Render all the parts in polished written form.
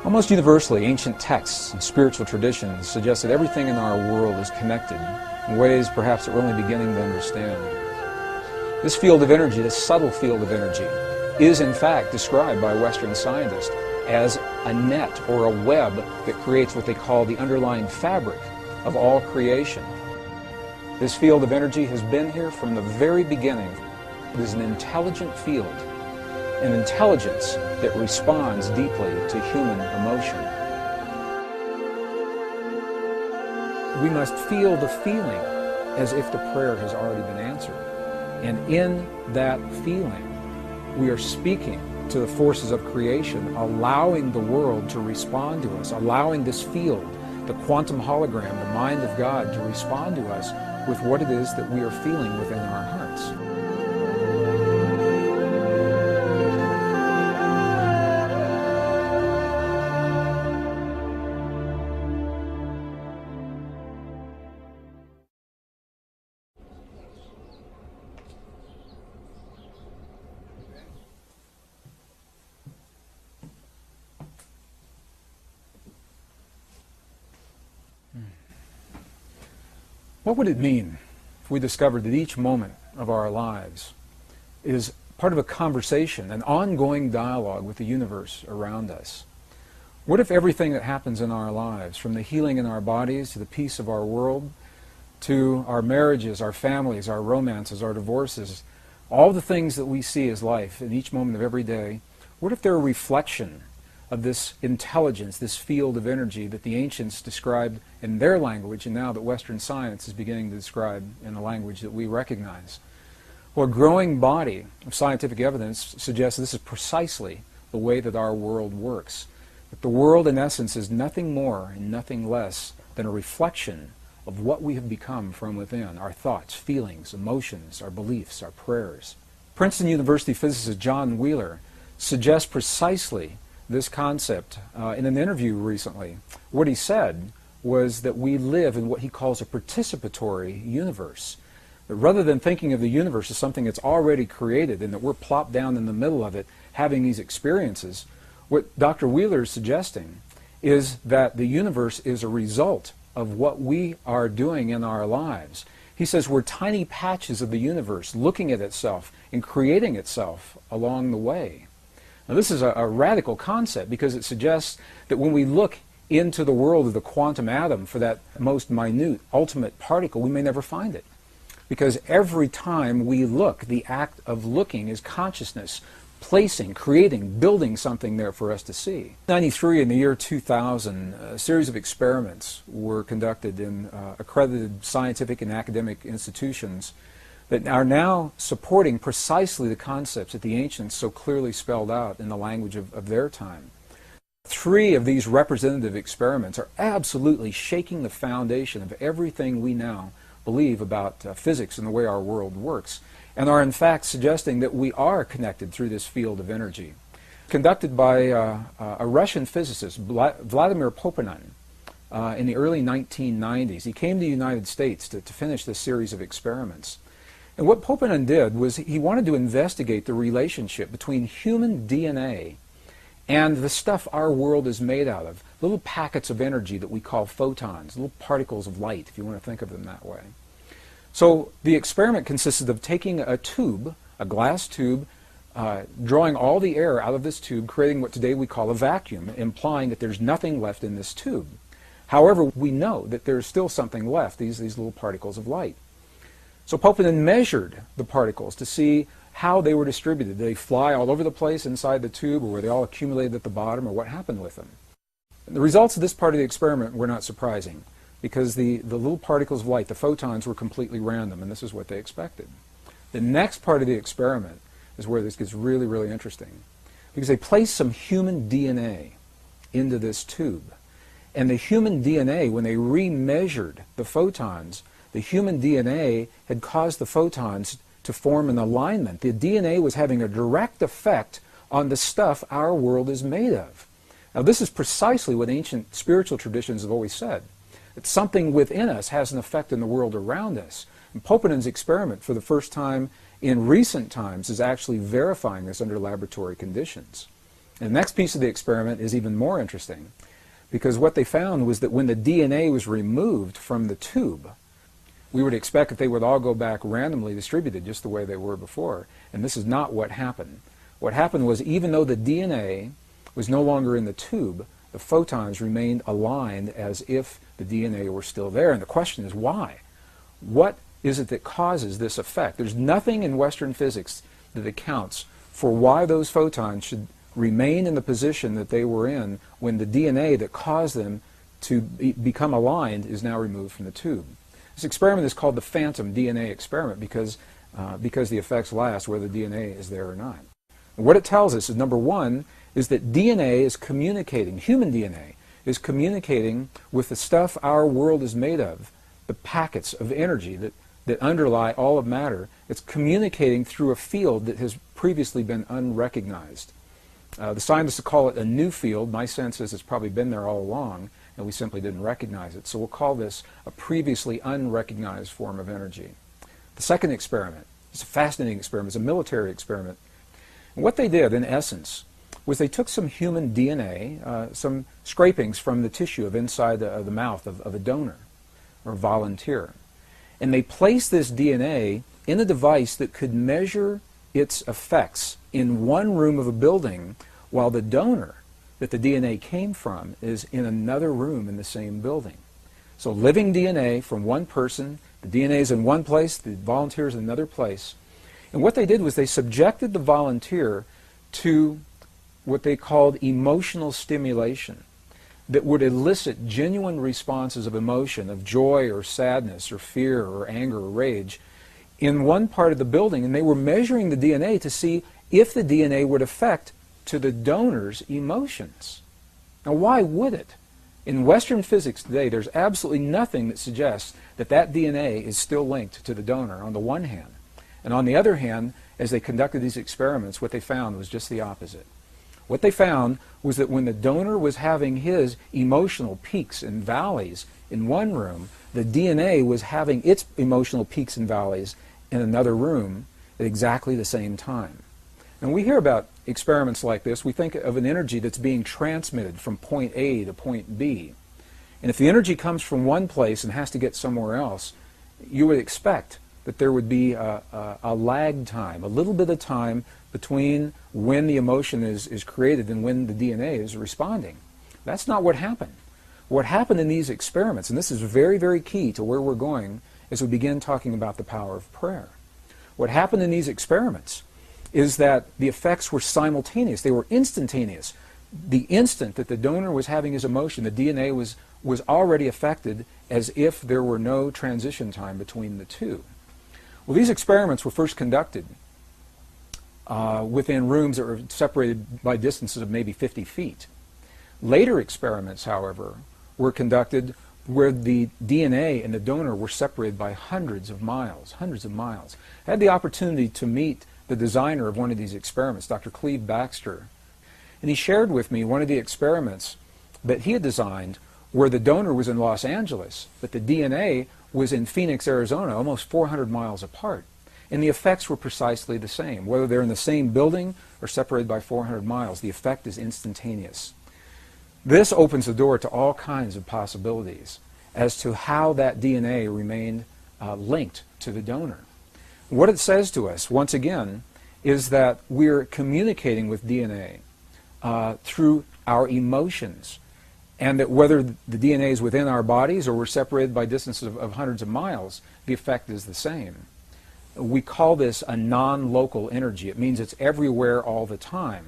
Almost universally, ancient texts and spiritual traditions suggest that everything in our world is connected in ways perhaps that we're only beginning to understand. This field of energy, this subtle field of energy, is in fact described by Western scientists as a net or a web that creates what they call the underlying fabric of all creation. This field of energy has been here from the very beginning. It is an intelligent field, an intelligence that responds deeply to human emotion. We must feel the feeling as if the prayer has already been answered. And in that feeling, we are speaking to the forces of creation, allowing the world to respond to us, allowing this field, the quantum hologram, the mind of God, to respond to us with what it is that we are feeling within our hearts. What would it mean if we discovered that each moment of our lives is part of a conversation, an ongoing dialogue with the universe around us? What if everything that happens in our lives, from the healing in our bodies to the peace of our world, to our marriages, our families, our romances, our divorces, all the things that we see as life in each moment of every day, what if they're a reflection of this intelligence, this field of energy that the ancients described in their language, and now that Western science is beginning to describe in a language that we recognize? Well, a growing body of scientific evidence suggests this is precisely the way that our world works. That the world, in essence, is nothing more and nothing less than a reflection of what we have become from within, our thoughts, feelings, emotions, our beliefs, our prayers. Princeton University physicist John Wheeler suggests precisely this concept in an interview recently. What he said was that we live in what he calls a participatory universe. That rather than thinking of the universe as something that's already created and that we're plopped down in the middle of it having these experiences, what Dr. Wheeler is suggesting is that the universe is a result of what we are doing in our lives. He says we're tiny patches of the universe looking at itself and creating itself along the way. Now, this is a radical concept because it suggests that when we look into the world of the quantum atom for that most minute, ultimate particle, we may never find it. Because every time we look, the act of looking is consciousness, placing, creating, building something there for us to see. In 1993, in the year 2000, a series of experiments were conducted in accredited scientific and academic institutions that are now supporting precisely the concepts that the ancients so clearly spelled out in the language of their time. 3 of these representative experiments are absolutely shaking the foundation of everything we now believe about physics and the way our world works, and are in fact suggesting that we are connected through this field of energy. Conducted by a Russian physicist, Vladimir Poponin, in the early 1990s. He came to the United States to finish this series of experiments. And what Poponin did was he wanted to investigate the relationship between human DNA and the stuff our world is made out of, little packets of energy that we call photons, little particles of light, if you want to think of them that way. So the experiment consisted of taking a tube, a glass tube, drawing all the air out of this tube, creating what today we call a vacuum, implying that there's nothing left in this tube. However, we know that there's still something left, these little particles of light. So Poponin measured the particles to see how they were distributed. Did they fly all over the place inside the tube, or were they all accumulated at the bottom, or what happened with them? And the results of this part of the experiment were not surprising, because the little particles of light, the photons, were completely random, and this is what they expected. The next part of the experiment is where this gets really, really interesting, because they placed some human DNA into this tube. And the human DNA, when they remeasured the photons, the human DNA had caused the photons to form an alignment. The DNA was having a direct effect on the stuff our world is made of. Now, this is precisely what ancient spiritual traditions have always said, that something within us has an effect in the world around us. And Poponin's experiment, for the first time in recent times, is actually verifying this under laboratory conditions. And the next piece of the experiment is even more interesting, because what they found was that when the DNA was removed from the tube, we would expect that they would all go back randomly distributed just the way they were before. And this is not what happened. What happened was, even though the DNA was no longer in the tube, the photons remained aligned as if the DNA were still there. And the question is, why? What is it that causes this effect? There's nothing in Western physics that accounts for why those photons should remain in the position that they were in when the DNA that caused them to become aligned is now removed from the tube. This experiment is called the phantom DNA experiment because the effects last whether the DNA is there or not. And what it tells us is, number one, is that DNA is communicating, human DNA is communicating with the stuff our world is made of, the packets of energy that underlie all of matter. It's communicating through a field that has previously been unrecognized. The scientists call it a new field. My sense is it's probably been there all along, and we simply didn't recognize it. So we'll call this a previously unrecognized form of energy. The second experiment is a fascinating experiment. It's a military experiment. And what they did, in essence, was they took some human DNA, some scrapings from the tissue of inside the mouth of a donor or volunteer, and they placed this DNA in a device that could measure its effects in one room of a building, while the donor that the DNA came from is in another room in the same building. So living DNA from one person, the DNA is in one place, the volunteer is in another place. And what they did was they subjected the volunteer to what they called emotional stimulation that would elicit genuine responses of emotion, of joy or sadness or fear or anger or rage in one part of the building, and they were measuring the DNA to see if the DNA would affect to the donor's emotions. Now, why would it? In Western physics today, there's absolutely nothing that suggests that that DNA is still linked to the donor on the one hand. And on the other hand, as they conducted these experiments, what they found was just the opposite. What they found was that when the donor was having his emotional peaks and valleys in one room, the DNA was having its emotional peaks and valleys in another room at exactly the same time. And we hear about experiments like this. We think of an energy that's being transmitted from point A to point B. And if the energy comes from one place and has to get somewhere else, you would expect that there would be a lag time, a little bit of time between when the emotion is created and when the DNA is responding. That's not what happened. What happened in these experiments, and this is very, very key to where we're going as we begin talking about the power of prayer. What happened in these experiments is that the effects were simultaneous. They were instantaneous. The instant that the donor was having his emotion, the DNA was already affected as if there were no transition time between the two. Well, these experiments were first conducted within rooms that were separated by distances of maybe 50 feet. Later experiments, however, were conducted where the DNA and the donor were separated by hundreds of miles, hundreds of miles. I had the opportunity to meet the designer of one of these experiments, Dr. Cleve Baxter, and he shared with me one of the experiments that he had designed where the donor was in Los Angeles, but the DNA was in Phoenix, Arizona, almost 400 miles apart. And the effects were precisely the same. Whether they're in the same building or separated by 400 miles, the effect is instantaneous. This opens the door to all kinds of possibilities as to how that DNA remained linked to the donor. What it says to us, once again, is that we're communicating with DNA through our emotions, and that whether the DNA is within our bodies or we're separated by distances of hundreds of miles, the effect is the same. We call this a non-local energy. It means it's everywhere all the time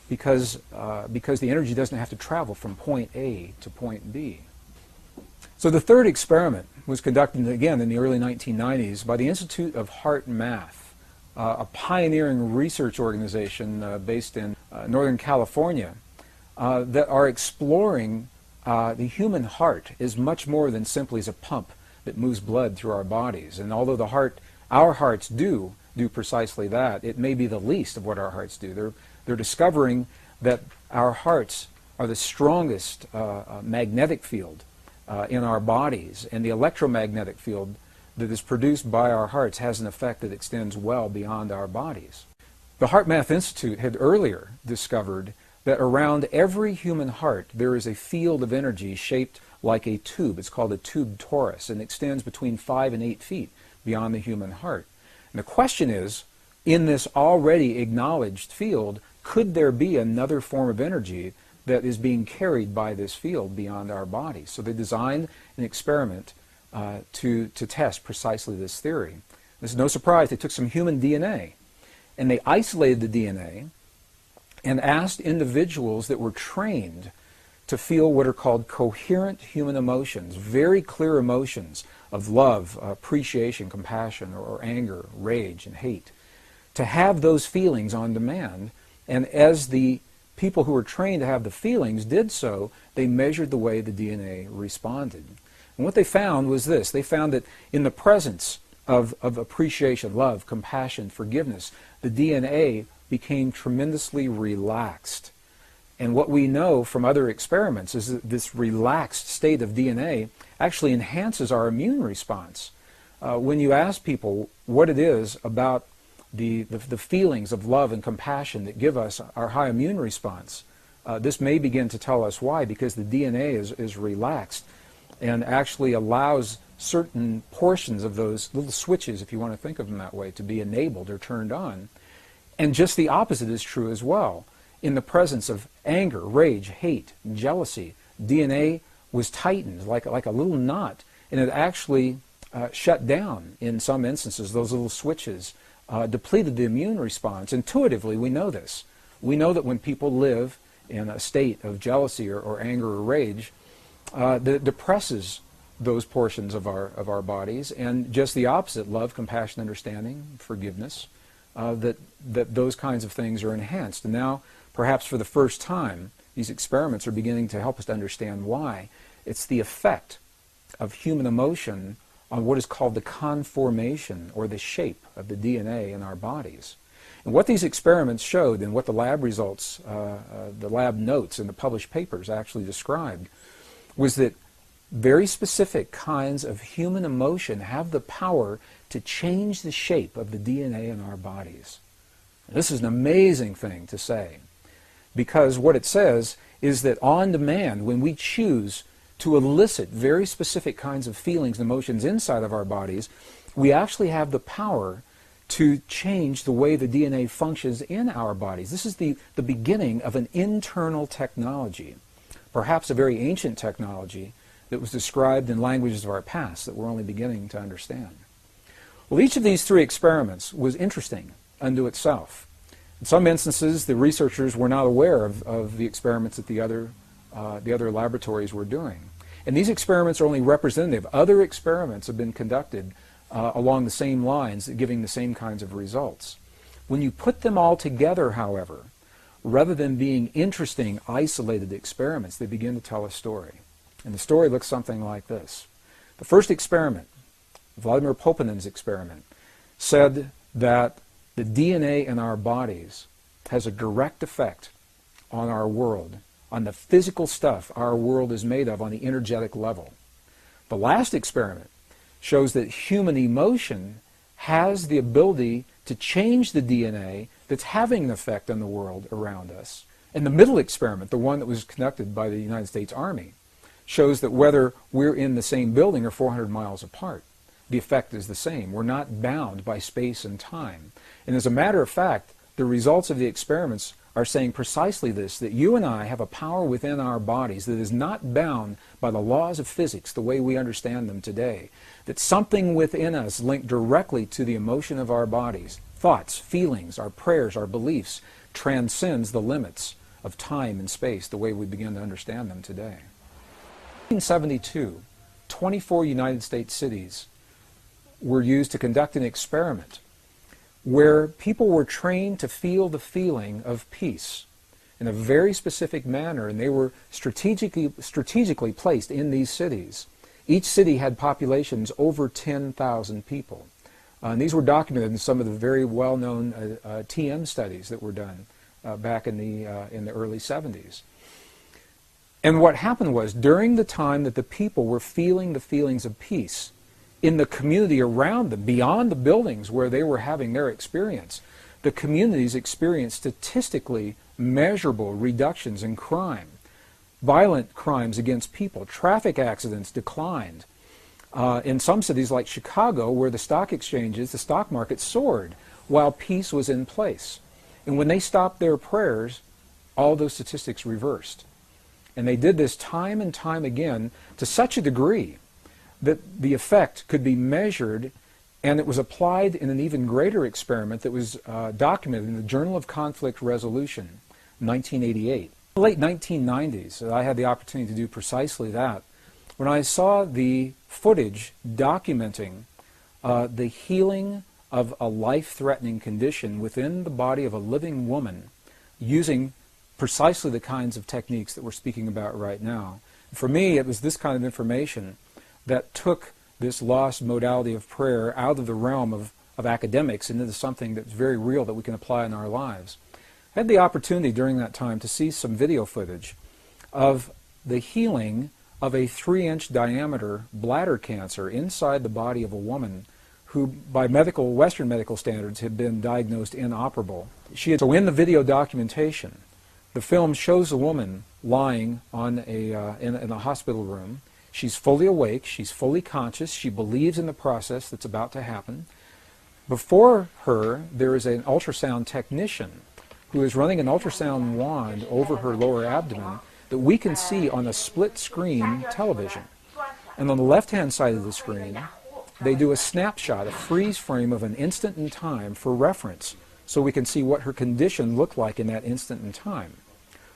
because the energy doesn't have to travel from point A to point B. So the third experiment was conducted again in the early 1990s by the Institute of Heart Math, a pioneering research organization based in Northern California that are exploring the human heart is much more than simply as a pump that moves blood through our bodies. And although our hearts do precisely that, it may be the least of what our hearts do. They're discovering that our hearts are the strongest magnetic field in our bodies, and the electromagnetic field that is produced by our hearts has an effect that extends well beyond our bodies. The Heart Math Institute had earlier discovered that around every human heart there is a field of energy shaped like a tube. It's called a tube torus, and extends between 5 and 8 feet beyond the human heart. And the question is, in this already acknowledged field, could there be another form of energy that is being carried by this field beyond our bodies? So they designed an experiment to test precisely this theory. This is no surprise. They took some human DNA and they isolated the DNA and asked individuals that were trained to feel what are called coherent human emotions, very clear emotions of love, appreciation, compassion, or anger, rage, and hate, to have those feelings on demand. And as the people who were trained to have the feelings did so, they measured the way the DNA responded. And what they found was this. They found that in the presence of appreciation, love, compassion, forgiveness, the DNA became tremendously relaxed. And what we know from other experiments is that this relaxed state of DNA actually enhances our immune response. When you ask people what it is about the feelings of love and compassion that give us our high immune response, this may begin to tell us why, because the DNA is relaxed and actually allows certain portions of those little switches, if you want to think of them that way, to be enabled or turned on. And just the opposite is true as well. In the presence of anger, rage, hate, jealousy, DNA was tightened like a little knot, and it actually shut down in some instances. Those little switches depleted the immune response. Intuitively, we know this. We know that when people live in a state of jealousy or anger or rage, that depresses those portions of our bodies, and just the opposite, love, compassion, understanding, forgiveness, that those kinds of things are enhanced. And now, perhaps for the first time, these experiments are beginning to help us to understand why. It's the effect of human emotion on what is called the conformation or the shape of the DNA in our bodies. And what these experiments showed, and what the lab results, the lab notes and the published papers actually described, was that very specific kinds of human emotion have the power to change the shape of the DNA in our bodies. This is an amazing thing to say, because what it says is that on demand, when we choose to elicit very specific kinds of feelings and emotions inside of our bodies, we actually have the power to change the way the DNA functions in our bodies. This is the beginning of an internal technology, perhaps a very ancient technology that was described in languages of our past that we're only beginning to understand. Well, each of these three experiments was interesting unto itself. In some instances, the researchers were not aware of the experiments that the other laboratories were doing. And these experiments are only representative. Other experiments have been conducted along the same lines, giving the same kinds of results. When you put them all together, however, rather than being interesting, isolated experiments, they begin to tell a story. And the story looks something like this. The first experiment, Vladimir Poponin's experiment, said that the DNA in our bodies has a direct effect on our world, on the physical stuff our world is made of on the energetic level. The last experiment shows that human emotion has the ability to change the DNA that's having an effect on the world around us. And the middle experiment, the one that was conducted by the United States Army, shows that whether we're in the same building or 400 miles apart, the effect is the same. We're not bound by space and time. And as a matter of fact, the results of the experiments are saying precisely this, that you and I have a power within our bodies that is not bound by the laws of physics the way we understand them today. That something within us linked directly to the emotion of our bodies, thoughts, feelings, our prayers, our beliefs, transcends the limits of time and space the way we begin to understand them today. In 1972, 24 United States cities were used to conduct an experiment where people were trained to feel the feeling of peace in a very specific manner, and they were strategically placed in these cities. Each city had populations over 10,000 people. And these were documented in some of the very well-known TM studies that were done back in the early 70s. And what happened was, during the time that the people were feeling the feelings of peace, in the community around them, beyond the buildings where they were having their experience, the communities experienced statistically measurable reductions in crime. Violent crimes against people, traffic accidents declined. In some cities like Chicago, where the stock exchanges, the stock market soared while peace was in place. And when they stopped their prayers, all those statistics reversed. And they did this time and time again to such a degree that the effect could be measured, and it was applied in an even greater experiment that was documented in the Journal of Conflict Resolution, 1988. In the late 1990s, I had the opportunity to do precisely that. When I saw the footage documenting the healing of a life-threatening condition within the body of a living woman using precisely the kinds of techniques that we're speaking about right now. For me, it was this kind of information that took this lost modality of prayer out of the realm of academics and into something that's very real that we can apply in our lives. I had the opportunity during that time to see some video footage of the healing of a 3-inch diameter bladder cancer inside the body of a woman who, by Western medical standards, had been diagnosed inoperable. So in the video documentation, the film shows a woman lying on in a hospital room. She's fully awake, she's fully conscious, she believes in the process that's about to happen. Before her, there is an ultrasound technician who is running an ultrasound wand over her lower abdomen that we can see on a split-screen television. And on the left-hand side of the screen, they do a snapshot, a freeze frame of an instant in time for reference, so we can see what her condition looked like in that instant in time.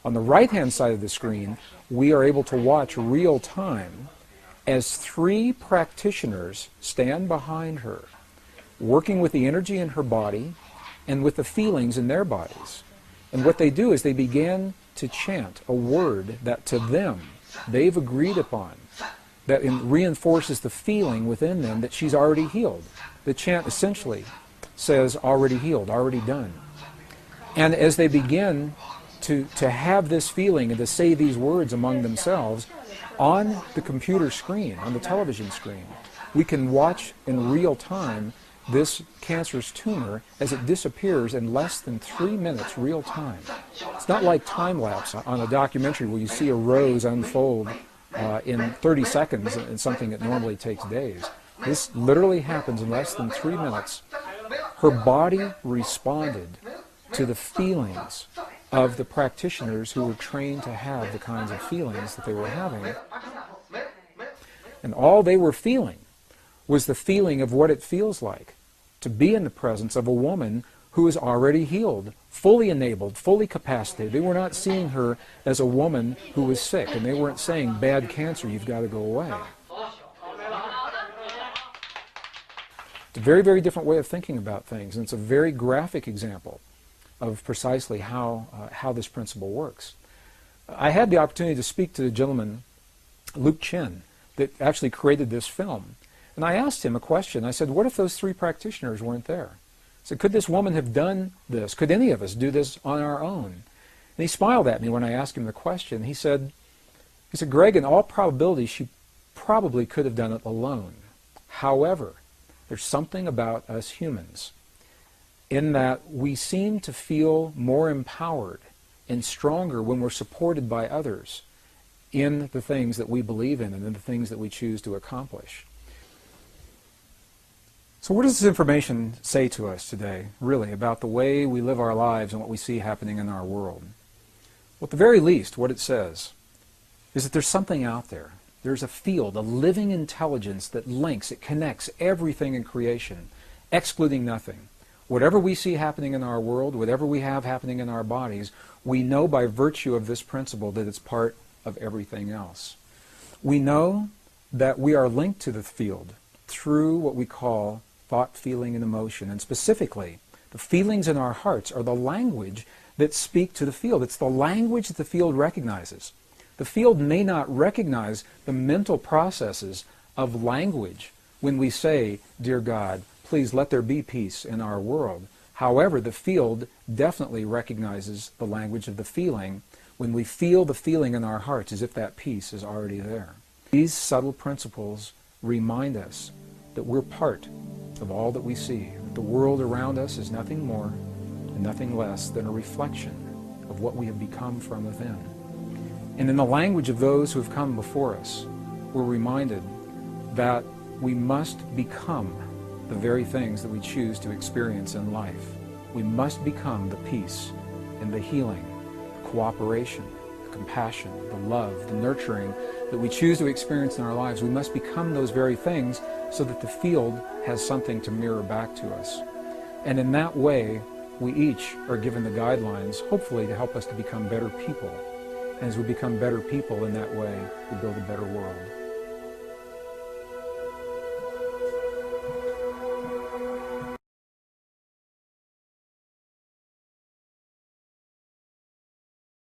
On the right-hand side of the screen, we are able to watch real time as 3 practitioners stand behind her, working with the energy in her body and with the feelings in their bodies. And what they do is they begin to chant a word that to them they've agreed upon, that reinforces the feeling within them that she's already healed. The chant essentially says, already healed, already done. And as they begin to have this feeling and to say these words among themselves, on the computer screen, on the television screen, we can watch in real time this cancerous tumor as it disappears in less than 3 minutes real time. It's not like time-lapse on a documentary where you see a rose unfold in 30 seconds in something that normally takes days. This literally happens in less than 3 minutes. Her body responded to the feelings of the practitioners who were trained to have the kinds of feelings that they were having. And all they were feeling was the feeling of what it feels like to be in the presence of a woman who is already healed, fully enabled, fully capacitated. They were not seeing her as a woman who was sick, and they weren't saying, bad cancer, you've got to go away. It's a very, very different way of thinking about things, and it's a very graphic example of precisely how this principle works. I had the opportunity to speak to the gentleman, Luke Chin, that actually created this film. And I asked him a question. I said, what if those 3 practitioners weren't there? I said, could this woman have done this? Could any of us do this on our own? And he smiled at me when I asked him the question. He said, Gregg, in all probability, she probably could have done it alone. However, there's something about us humans in that we seem to feel more empowered and stronger when we're supported by others in the things that we believe in and in the things that we choose to accomplish. So what does this information say to us today, really, about the way we live our lives and what we see happening in our world? Well, at the very least, what it says is that there's something out there. There's a field, a living intelligence that links, it connects everything in creation, excluding nothing. Whatever we see happening in our world, whatever we have happening in our bodies, we know by virtue of this principle that it's part of everything else. We know that we are linked to the field through what we call thought, feeling, and emotion. And specifically, the feelings in our hearts are the language that speak to the field. It's the language that the field recognizes. The field may not recognize the mental processes of language when we say, dear God, please let there be peace in our world. However, the field definitely recognizes the language of the feeling when we feel the feeling in our hearts as if that peace is already there. These subtle principles remind us that we're part of all that we see. The world around us is nothing more and nothing less than a reflection of what we have become from within. And in the language of those who have come before us, we're reminded that we must become the very things that we choose to experience in life. We must become the peace and the healing, the cooperation, the compassion, the love, the nurturing that we choose to experience in our lives. We must become those very things so that the field has something to mirror back to us. And in that way, we each are given the guidelines, hopefully, to help us to become better people. And as we become better people in that way, we build a better world.